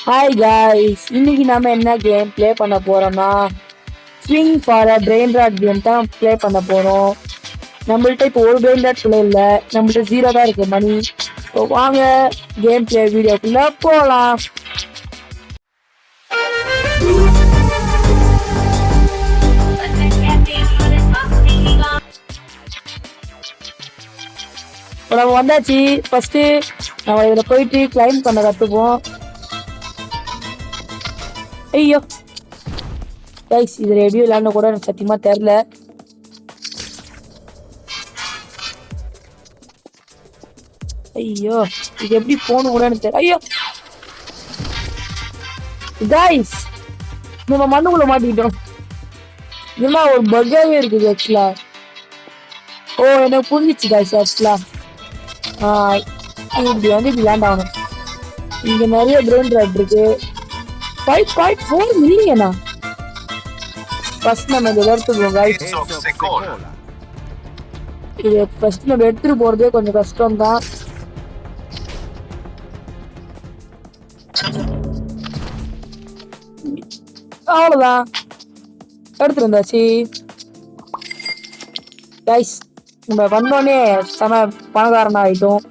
Hi guys, இன்னைக்கு நாம என்ன கேம் ப்ளே பண்ண போறோம்னா swing for a brain rot game தான் ப்ளே பண்ண போறோம். நம்மள்ட்ட இப்போ ஒரு பிரெயின் ராட் கூட இல்லை, நம்மள்ட்ட 0 தான் இருக்கு மணி. இப்போ வாங்க கேம் ப்ளே வீடியோக்குள்ள போகலாம். இப்போ நம்ம வந்தாச்சு. ஃபர்ஸ்ட் நம்ம இதில் போயிட்டு கிளைம் பண்ண கற்றுப்போம். ஐயோ கைஸ், இது எப்படி விளையாடணும் கூட எனக்கு சத்தியமா தெரியல. ஐயோ இது எப்படி போகணும் கூட எனக்கு தெரியல. ஐயோ கைஸ், நம்ம மண்ணுக்குள்ள மாட்டிக்கிட்டோம். இதுமா ஒரு பக்காவே இருக்குது ஆக்சுவலா. ஓ எனக்கு புரிஞ்சிச்சு கைஸ். ஆக்சுவலா இப்படி வந்து இப்படி லேண்ட் ஆகணும். இங்க நிறைய பிரெயின் ராட் இருக்கு. 5.4 மில்லியனா? ஃபர்ஸ்ட் நம்ம இதை எடுத்துக்குவோம் கைஸ். இது ஃபர்ஸ்ட் நம்ம எடுத்துட்டு போறதே கொஞ்சம் கஷ்டம் தான். அவ்வளவுதான், எடுத்துட்டு வந்தாச்சு கைஸ். நம்ம வந்தோடனே செம பணக்காரன் ஆகிட்டோம்.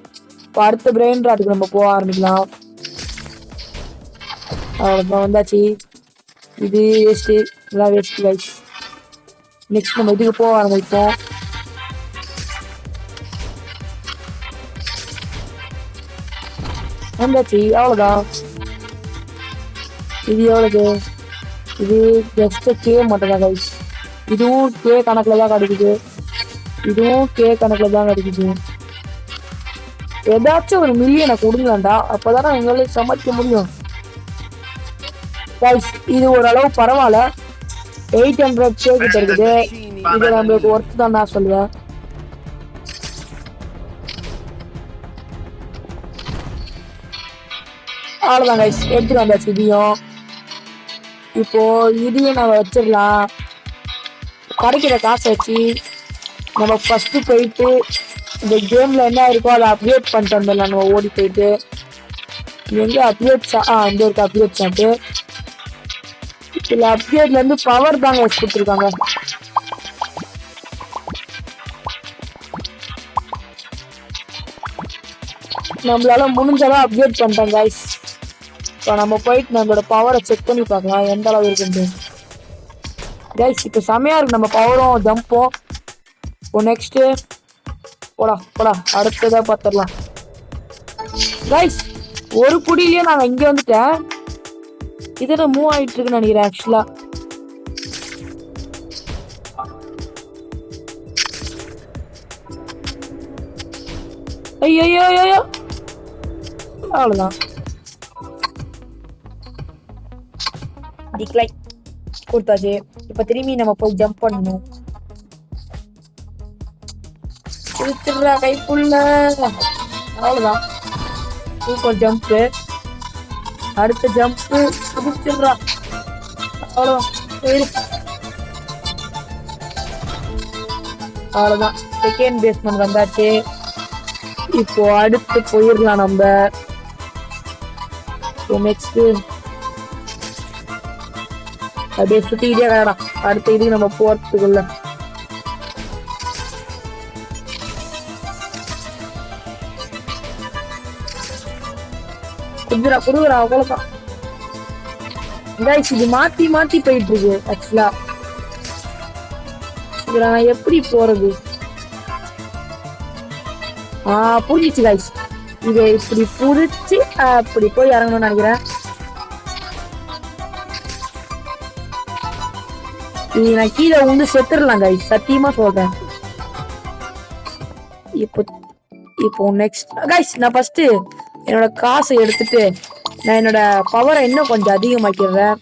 இப்போ அடுத்த பிரெயின் ராட்டுக்கு நம்ம போக ஆரம்பிக்கலாம். அவ்வளோதான், வந்தாச்சு. இது வேஸ்ட்டு, எல்லாம் வேஸ்ட்டு கைஸ். நெக்ஸ்ட் நம்ம இதுக்கு போக ஆரம்பிப்போம். வந்தாச்சு, அவ்வளோதான். இது எவ்வளவு? இது ஜஸ்ட் கே மட்டும் தான் கைஸ். இதுவும் கே கணக்கில் தான் கிடைக்குது, இதுவும் கே கணக்கில் தான் கிடைக்குது. ஏதாச்சும் ஒரு மில்லியனை கொடுங்கண்டா, அப்போதானே எங்களால சமாளிக்க முடியும் கைஸ். இது ஓரளவு பரவாயில்ல. 800 கே கிட்ட இருக்குது. இது நம்மளுக்கு ஒர்த்து தான் நான் சொல்லுவேன். அவ்வளோதான் கைஸ், எடுத்துட்டு வந்தாச்சு இதையும். இப்போ இதையும் நம்ம வச்சிடலாம். கிடைக்கிற காசை வச்சு நம்ம ஃபர்ஸ்ட் போயிட்டு இந்த கேம்ல என்ன இருக்கோ அதை அப்டேட் பண்ணிட்டு வந்துடலாம். நம்ம ஓடி போயிட்டு எங்க அப்டேட் இந்த இருக்கு அப்டேட் சாட்டு. இதுல அப்டேட்ல இருந்து பவர் தாங்க கொடுத்துருக்காங்க. நம்மளால முடிஞ்சதான் அப்டேட் பண்ணிட்டோம் கைஸ். இப்போ நம்ம போயிட்டு நம்மளோட பவரை செக் பண்ணி பார்க்கலாம் எந்த அளவு இருக்குன்னு கைஸ். இப்போ செமையா இருக்கு நம்ம பவரும் ஜம்பும். இப்போ நெக்ஸ்ட்டு போடா அடுத்ததான் பார்த்துடலாம் கைஸ். ஒரு குடியிலேயே நாங்கள் இங்கே வந்துட்டேன். இதில் மூவ் ஆகிட்டு இருக்குன்னு நினைக்கிறேன் ஆக்சுவலா. ஐயோ அவ்வளோதான், டிக்ளைன் கொடுத்தாச்சு. இப்போ திரும்பி நம்ம போய் ஜம்ப் பண்ணணும். திருச்சிடுறா கைப்புள்ள. அவ்வளோதான், சூப்பர் ஜம்ப்பு. அடுத்த ஜம்ப்பு திருச்சிடுறா. அவ்வளோதான், செகண்ட் பேஸ்மெண்ட் வந்தாச்சு. இப்போ அடுத்து போயிடலாம் நம்ம. நெக்ஸ்ட் அப்படியே சுத்திக்கிட்டே கிடடா. அடுத்த இதுக்கு நம்ம போறதுக்குள்ள குடுக்குறா அவ்வளோதான் கைஸ். இது மாத்தி மாத்தி போயிட்டு இருக்கு ஆக்சுவலா. இதுல நான் எப்படி போறது? புரிஞ்சிச்சு கைஸ். இதை இப்படி புடிச்சு அப்படி போய் இறங்கணும்னு நினைக்கிறேன். இது நான் கீழே வந்து செத்துடலாம் கைஸ், சத்தியமா சொல்றேன். இப்போ நெக்ஸ்ட் கைஸ், நான் ஃபர்ஸ்ட் என்னோட காசை எடுத்துட்டு நான் என்னோட பவரை இன்னும் கொஞ்சம் அதிகமாக்கிடுறேன்.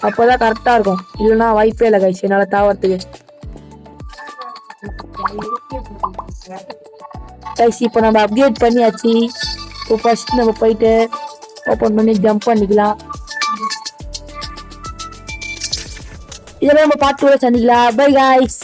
அப்போதான் கரெக்டா இருக்கும். இல்லைன்னா வாய்ப்பே இல்லை கைஸ் என்னால தாவறதுக்கு கைஸ். இப்போ நம்ம அப்டேட் பண்ணியாச்சு. இப்போ ஃபர்ஸ்ட் நம்ம போயிட்டு ஓப்பன் பண்ணி ஜம்ப் பண்ணிக்கலாம். இதெல்லாம் நம்ம பார்த்து சந்திக்கலாம். Bye guys.